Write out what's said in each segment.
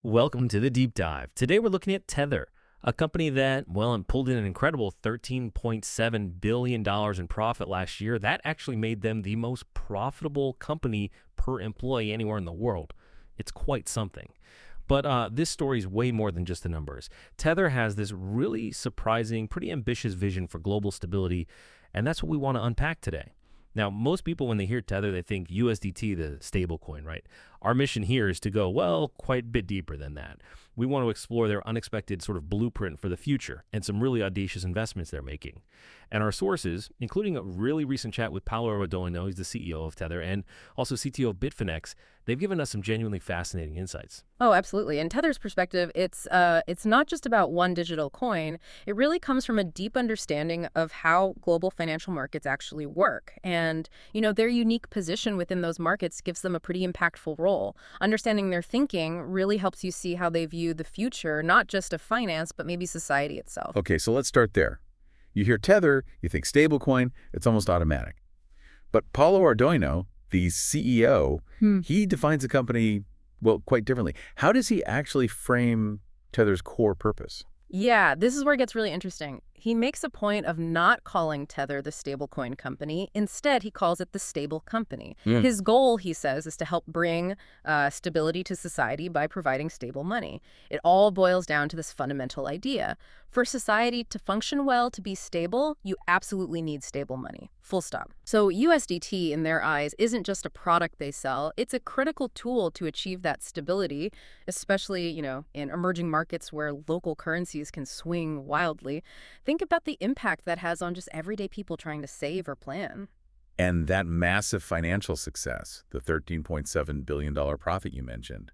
Welcome to the deep dive. Today we're looking at Tether, a company that, pulled in an incredible $13.7 billion in profit last year. That actually made them the most profitable company per employee anywhere in the world. It's quite something. But this story is way more than just the numbers. Tether has this really surprising, pretty ambitious vision for global stability, and that's what we want to unpack today. Now, most people, when they hear Tether, they think USDT, the stablecoin, right? Our mission here is to go, quite a bit deeper than that. We want to explore their unexpected sort of blueprint for the future and some really audacious investments they're making. And our sources, including a really recent chat with Paolo Ardoino, he's the CEO of Tether, and also CTO of Bitfinex, they've given us some genuinely fascinating insights. Oh, absolutely. In Tether's perspective, it's not just about one digital coin. It really comes from a deep understanding of how global financial markets actually work. And, their unique position within those markets gives them a pretty impactful role. Understanding their thinking really helps you see how they view the future, not just of finance, but maybe society itself. Okay, so let's start there. You hear Tether, you think stablecoin, it's almost automatic. But Paolo Ardoino, the CEO, he defines the company, quite differently. How does he actually frame Tether's core purpose? Yeah, this is where it gets really interesting. He makes a point of not calling Tether the stablecoin company. Instead, he calls it the stable company. His goal, he says, is to help bring stability to society by providing stable money. It all boils down to this fundamental idea. For society to function well, to be stable, you absolutely need stable money. Full stop. So USDT, in their eyes, isn't just a product they sell. It's a critical tool to achieve that stability, especially, in emerging markets where local currencies can swing wildly. Think about the impact that has on just everyday people trying to save or plan. And that massive financial success, the $13.7 billion profit you mentioned,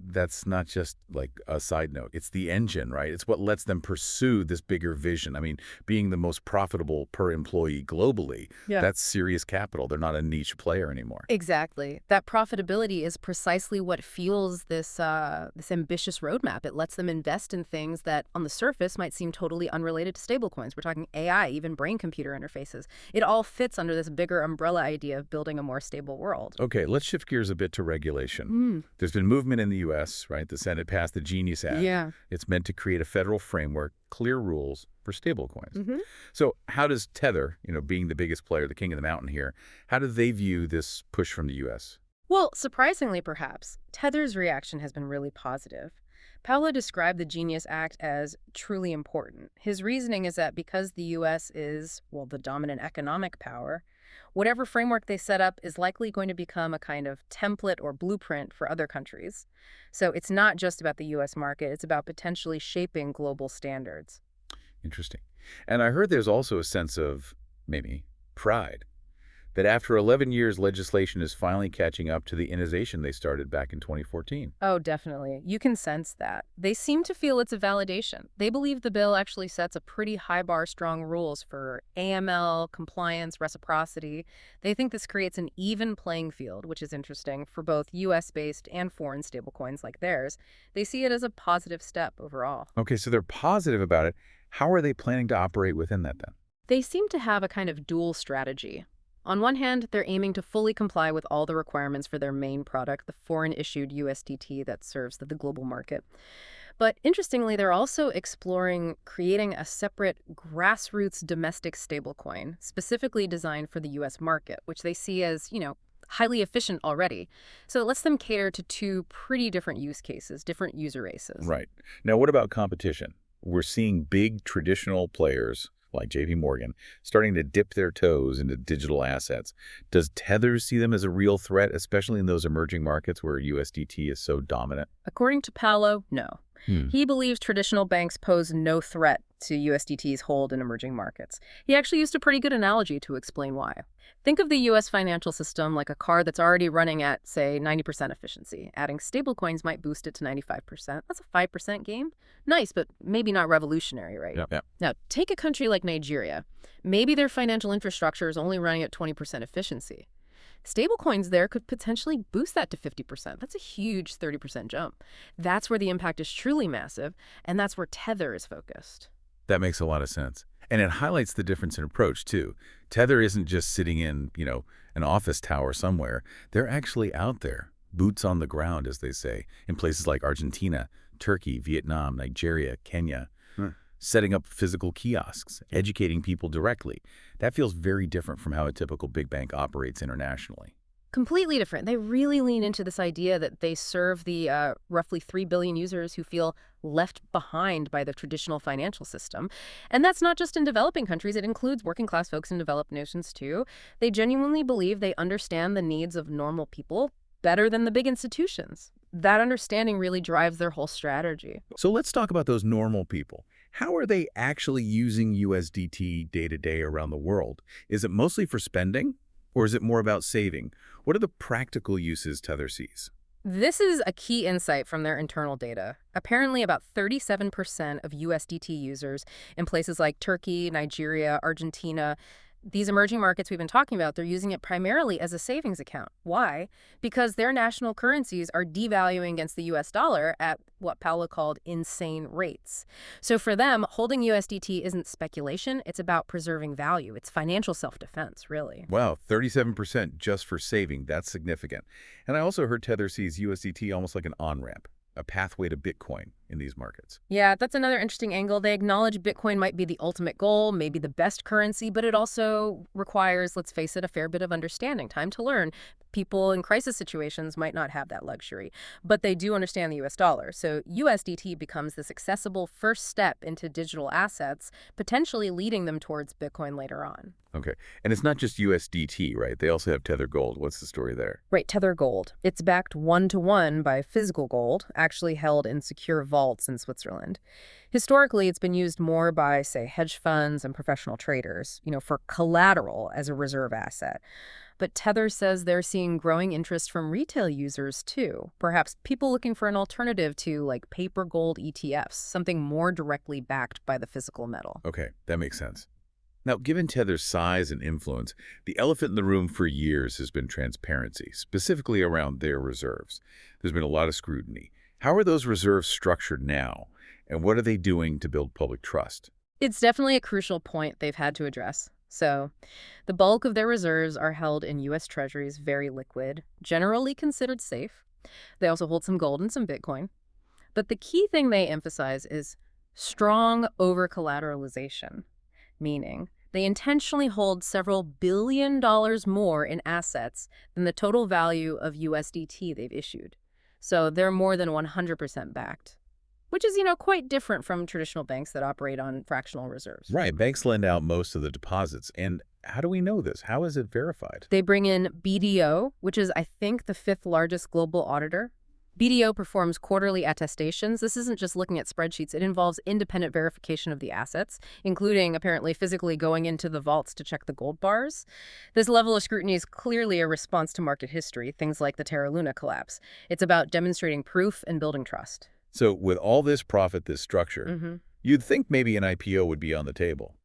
that's not just like a side note. It's the engine, right? It's what lets them pursue this bigger vision. I mean, being the most profitable per employee globally, that's serious capital. They're not a niche player anymore. Exactly. That profitability is precisely what fuels this ambitious roadmap. It lets them invest in things that on the surface might seem totally unrelated to stablecoins. We're talking AI, even brain-computer interfaces. It all fits under this bigger umbrella idea of building a more stable world. Okay, let's shift gears a bit to regulation. There's been movement in the U.S., right? The Senate passed the Genius Act. Yeah. It's meant to create a federal framework, clear rules for stablecoins. So how does Tether, being the biggest player, the king of the mountain here, how do they view this push from the U.S.? Well, surprisingly perhaps, Tether's reaction has been really positive. Paolo described the Genius Act as truly important. His reasoning is that because the U.S. is, the dominant economic power, whatever framework they set up is likely going to become a kind of template or blueprint for other countries. So it's not just about the U.S. market, it's about potentially shaping global standards. Interesting. And I heard there's also a sense of, maybe, pride, that after 11 years, legislation is finally catching up to the innovation they started back in 2014. Oh, definitely. You can sense that. They seem to feel it's a validation. They believe the bill actually sets a pretty high bar, strong rules for AML, compliance, reciprocity. They think this creates an even playing field, which is interesting for both U.S.-based and foreign stablecoins like theirs. They see it as a positive step overall. Okay, so they're positive about it. How are they planning to operate within that then? They seem to have a kind of dual strategy. On one hand, they're aiming to fully comply with all the requirements for their main product, the foreign-issued USDT that serves the global market. But interestingly, they're also exploring creating a separate grassroots domestic stablecoin, specifically designed for the U.S. market, which they see as, highly efficient already. So it lets them cater to two pretty different use cases, different user bases. Right. Now, what about competition? We're seeing big traditional players like JP Morgan, starting to dip their toes into digital assets. Does Tether see them as a real threat, especially in those emerging markets where USDT is so dominant? According to Paolo, no. He believes traditional banks pose no threat to USDT's hold in emerging markets. He actually used a pretty good analogy to explain why. Think of the U.S. financial system like a car that's already running at, say, 90% efficiency. Adding stablecoins might boost it to 95%. That's a 5% gain. Nice, but maybe not revolutionary, right? Yep. Now, take a country like Nigeria. Maybe their financial infrastructure is only running at 20% efficiency. Stablecoins there could potentially boost that to 50%. That's a huge 30% jump. That's where the impact is truly massive, and that's where Tether is focused. That makes a lot of sense. And it highlights the difference in approach, too. Tether isn't just sitting in, an office tower somewhere. They're actually out there, boots on the ground, as they say, in places like Argentina, Turkey, Vietnam, Nigeria, Kenya, setting up physical kiosks, educating people directly. That feels very different from how a typical big bank operates internationally. Completely different. They really lean into this idea that they serve the roughly 3 billion users who feel left behind by the traditional financial system. And that's not just in developing countries. It includes working class folks in developed nations, too. They genuinely believe they understand the needs of normal people better than the big institutions. That understanding really drives their whole strategy. So let's talk about those normal people. How are they actually using USDT day to day around the world? Is it mostly for spending, or is it more about saving? What are the practical uses Tether sees? This is a key insight from their internal data. Apparently, about 37% of USDT users in places like Turkey, Nigeria, Argentina, these emerging markets we've been talking about, they're using it primarily as a savings account. Why? Because their national currencies are devaluing against the US dollar at what Paolo called insane rates. So for them, holding USDT isn't speculation, it's about preserving value. It's financial self-defense, really. Wow, 37% just for saving. That's significant. And I also heard Tether sees USDT almost like an on-ramp, a pathway to Bitcoin in these markets. Yeah, that's another interesting angle. They acknowledge Bitcoin might be the ultimate goal, maybe the best currency, but it also requires, let's face it, a fair bit of understanding, time to learn. People in crisis situations might not have that luxury, but they do understand the US dollar. So USDT becomes this accessible first step into digital assets, potentially leading them towards Bitcoin later on. Okay. And it's not just USDT, right? They also have Tether Gold. What's the story there? Right, Tether Gold. It's backed one-to-one by physical gold, actually held in secure vaults in Switzerland. Historically, it's been used more by, say, hedge funds and professional traders, for collateral as a reserve asset. But Tether says they're seeing growing interest from retail users, too. Perhaps people looking for an alternative to, like, paper gold ETFs, something more directly backed by the physical metal. Okay, that makes sense. Now, given Tether's size and influence, the elephant in the room for years has been transparency, specifically around their reserves. There's been a lot of scrutiny. How are those reserves structured now, and what are they doing to build public trust? It's definitely a crucial point they've had to address. So, the bulk of their reserves are held in U.S. Treasuries, very liquid, generally considered safe. They also hold some gold and some Bitcoin. But the key thing they emphasize is strong over-collateralization, meaning they intentionally hold several billion dollars more in assets than the total value of USDT they've issued. So they're more than 100% backed, which is, quite different from traditional banks that operate on fractional reserves. Right, banks lend out most of the deposits. And how do we know this? How is it verified? They bring in BDO, which is, I think, the 5th largest global auditor. BDO performs quarterly attestations. This isn't just looking at spreadsheets. It involves independent verification of the assets, including apparently physically going into the vaults to check the gold bars. This level of scrutiny is clearly a response to market history, things like the Terra Luna collapse. It's about demonstrating proof and building trust. So with all this profit, this structure, you'd think maybe an IPO would be on the table.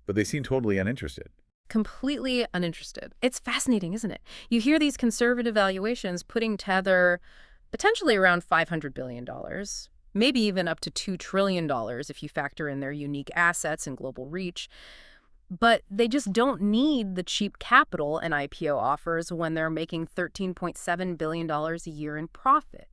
But they seem totally uninterested. Completely uninterested. It's fascinating, isn't it? You hear these conservative valuations putting Tether potentially around $500 billion, maybe even up to $2 trillion if you factor in their unique assets and global reach. But they just don't need the cheap capital an IPO offers when they're making $13.7 billion a year in profit.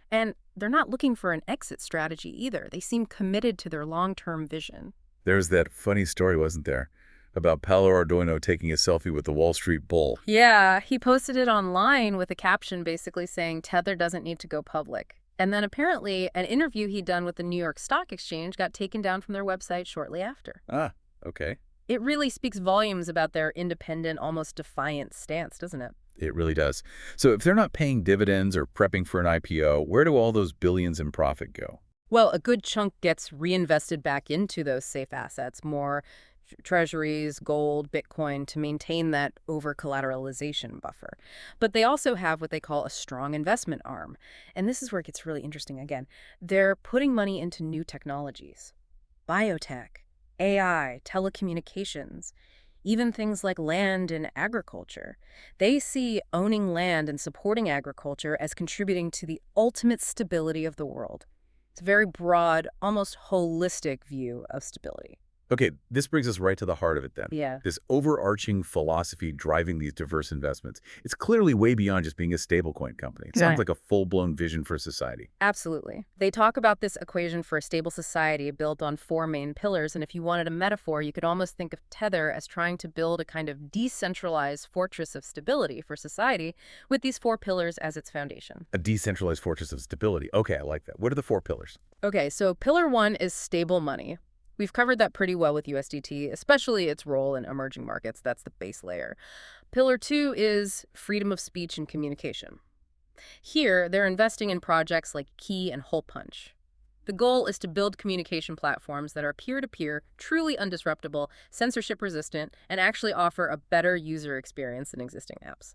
And they're not looking for an exit strategy either. They seem committed to their long-term vision. There's that funny story, wasn't there, about Paolo Ardoino taking a selfie with the Wall Street Bull. Yeah, he posted it online with a caption basically saying Tether doesn't need to go public. And then apparently an interview he'd done with the New York Stock Exchange got taken down from their website shortly after. Ah, okay. It really speaks volumes about their independent, almost defiant stance, doesn't it? It really does. So if they're not paying dividends or prepping for an IPO, where do all those billions in profit go? Well, a good chunk gets reinvested back into those safe assets, more treasuries, gold, Bitcoin, to maintain that over-collateralization buffer. But they also have what they call a strong investment arm. And this is where it gets really interesting again. They're putting money into new technologies, biotech, AI, telecommunications, even things like land and agriculture. They see owning land and supporting agriculture as contributing to the ultimate stability of the world. It's a very broad, almost holistic view of stability. Okay, this brings us right to the heart of it then. Yeah. This overarching philosophy driving these diverse investments. It's clearly way beyond just being a stablecoin company. It sounds like a full-blown vision for society. Absolutely. They talk about this equation for a stable society built on four main pillars, and if you wanted a metaphor, you could almost think of Tether as trying to build a kind of decentralized fortress of stability for society with these four pillars as its foundation. A decentralized fortress of stability. Okay, I like that. What are the four pillars? Okay, so pillar one is stable money. We've covered that pretty well with USDT, especially its role in emerging markets. That's the base layer. Pillar two is freedom of speech and communication. Here, they're investing in projects like Key and Hole Punch. The goal is to build communication platforms that are peer-to-peer, truly undisruptible, censorship-resistant, and actually offer a better user experience than existing apps.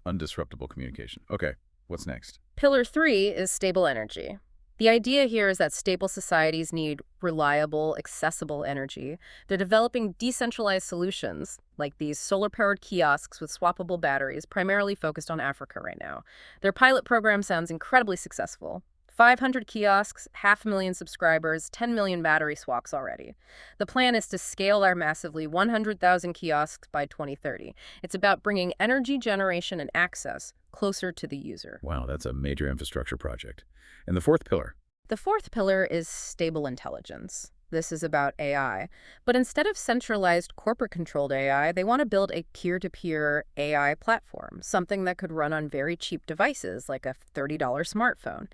Undisruptible communication. Okay, what's next? Pillar three is stable energy. The idea here is that stable societies need reliable, accessible energy. They're developing decentralized solutions, like these solar-powered kiosks with swappable batteries, primarily focused on Africa right now. Their pilot program sounds incredibly successful. 500 kiosks, 500,000 subscribers, 10 million battery swaps already. The plan is to scale their massively 100,000 kiosks by 2030. It's about bringing energy generation and access closer to the user. Wow, that's a major infrastructure project. And the fourth pillar? The fourth pillar is stable intelligence. This is about AI. But instead of centralized corporate-controlled AI, they want to build a peer-to-peer AI platform, something that could run on very cheap devices like a $30 smartphone.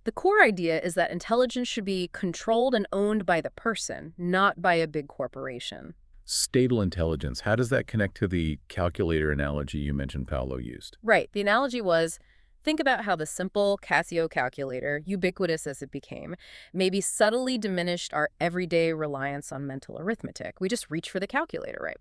The core idea is that intelligence should be controlled and owned by the person, not by a big corporation. Stable intelligence. How does that connect to the calculator analogy you mentioned Paolo used? Right. The analogy was, think about how the simple Casio calculator, ubiquitous as it became, maybe subtly diminished our everyday reliance on mental arithmetic. We just reach for the calculator, right?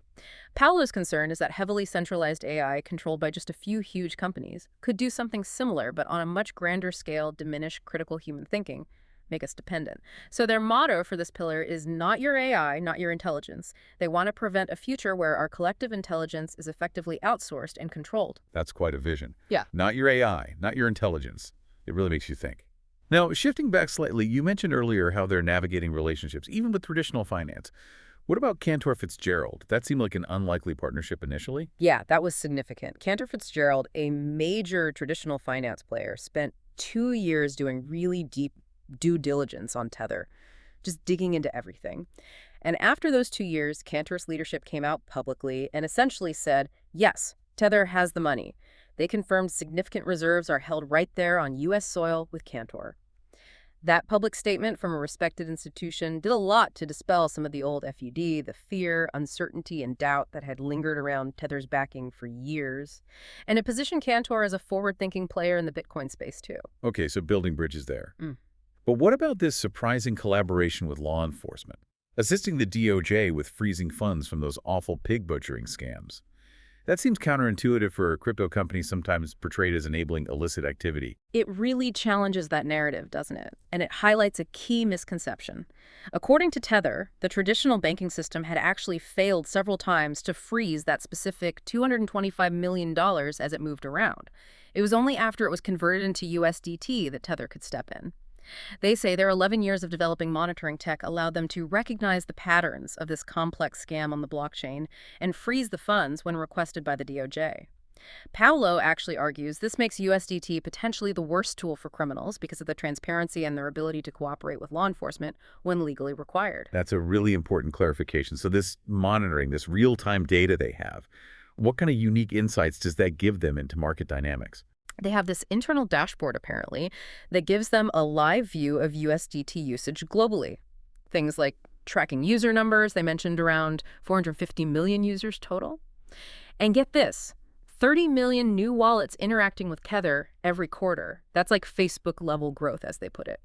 Paolo's concern is that heavily centralized AI controlled by just a few huge companies could do something similar, but on a much grander scale, diminish critical human thinking, make us dependent. So their motto for this pillar is not your AI, not your intelligence. They want to prevent a future where our collective intelligence is effectively outsourced and controlled. That's quite a vision. Yeah. Not your AI, not your intelligence. It really makes you think. Now, shifting back slightly, you mentioned earlier how they're navigating relationships, even with traditional finance. What about Cantor Fitzgerald? That seemed like an unlikely partnership initially. Yeah, that was significant. Cantor Fitzgerald, a major traditional finance player, spent 2 years doing really deep due diligence on Tether, just digging into everything. And after those 2 years, Cantor's leadership came out publicly and essentially said, yes, Tether has the money. They confirmed significant reserves are held right there on U.S. soil with Cantor. That public statement from a respected institution did a lot to dispel some of the old FUD, the fear, uncertainty, and doubt that had lingered around Tether's backing for years. And it positioned Cantor as a forward-thinking player in the Bitcoin space, too. Okay, so building bridges there. But what about this surprising collaboration with law enforcement? Assisting the DOJ with freezing funds from those awful pig butchering scams. That seems counterintuitive for a crypto company sometimes portrayed as enabling illicit activity. It really challenges that narrative, doesn't it? And it highlights a key misconception. According to Tether, the traditional banking system had actually failed several times to freeze that specific $225 million as it moved around. It was only after it was converted into USDT that Tether could step in. They say their 11 years of developing monitoring tech allowed them to recognize the patterns of this complex scam on the blockchain and freeze the funds when requested by the DOJ. Paolo actually argues this makes USDT potentially the worst tool for criminals because of the transparency and their ability to cooperate with law enforcement when legally required. That's a really important clarification. So this monitoring, this real-time data they have, what kind of unique insights does that give them into market dynamics? They have this internal dashboard, apparently, that gives them a live view of USDT usage globally. Things like tracking user numbers. They mentioned around 450 million users total. And get this, 30 million new wallets interacting with Tether every quarter. That's like Facebook-level growth, as they put it.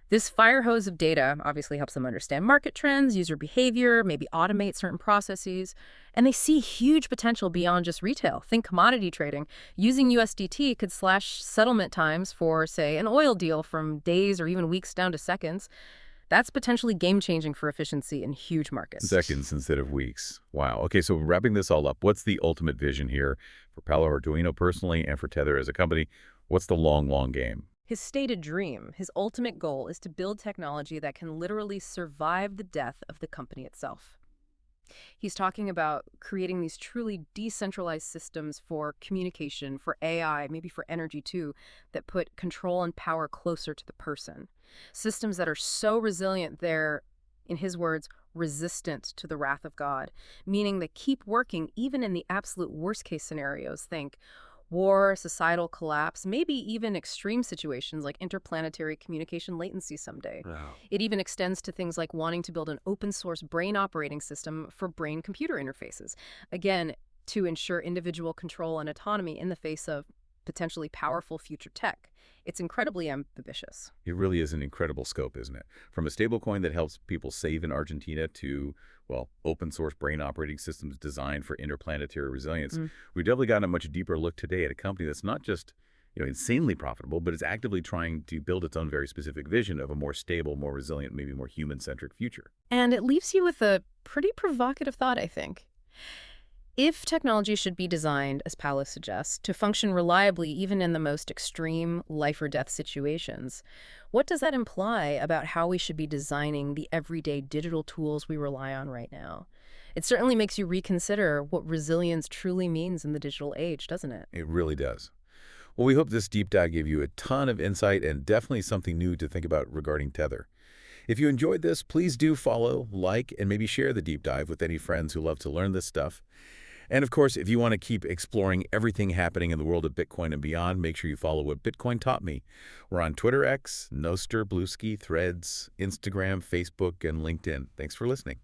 This fire hose of data obviously helps them understand market trends, user behavior, maybe automate certain processes. And they see huge potential beyond just retail. Think commodity trading. Using USDT could slash settlement times for, say, an oil deal from days or even weeks down to seconds. That's potentially game-changing for efficiency in huge markets. Seconds instead of weeks. Wow. Okay, so wrapping this all up, what's the ultimate vision here for Paolo Ardoino personally and for Tether as a company? What's the long, long game? His stated dream, his ultimate goal, is to build technology that can literally survive the death of the company itself. He's talking about creating these truly decentralized systems for communication, for AI, maybe for energy too, that put control and power closer to the person. Systems that are so resilient they're, in his words, resistant to the wrath of God, meaning they keep working even in the absolute worst case scenarios. Think war, societal collapse, maybe even extreme situations like interplanetary communication latency someday. Wow. It even extends to things like wanting to build an open source brain operating system for brain computer interfaces. Again, to ensure individual control and autonomy in the face of potentially powerful future tech. It's incredibly ambitious. It really is an incredible scope, isn't it? From a stablecoin that helps people save in Argentina to, well, open source brain operating systems designed for interplanetary resilience. We've definitely gotten a much deeper look today at a company that's not just, insanely profitable, but is actively trying to build its own very specific vision of a more stable, more resilient, maybe more human-centric future. And it leaves you with a pretty provocative thought, I think. If technology should be designed, as Paolo suggests, to function reliably even in the most extreme life or death situations, what does that imply about how we should be designing the everyday digital tools we rely on right now? It certainly makes you reconsider what resilience truly means in the digital age, doesn't it? It really does. Well, we hope this deep dive gave you a ton of insight and definitely something new to think about regarding Tether. If you enjoyed this, please do follow, like, and maybe share the deep dive with any friends who love to learn this stuff. And of course, if you want to keep exploring everything happening in the world of Bitcoin and beyond, make sure you follow What Bitcoin Taught Me. We're on Twitter X, Nostr, Bluesky, Threads, Instagram, Facebook, and LinkedIn. Thanks for listening.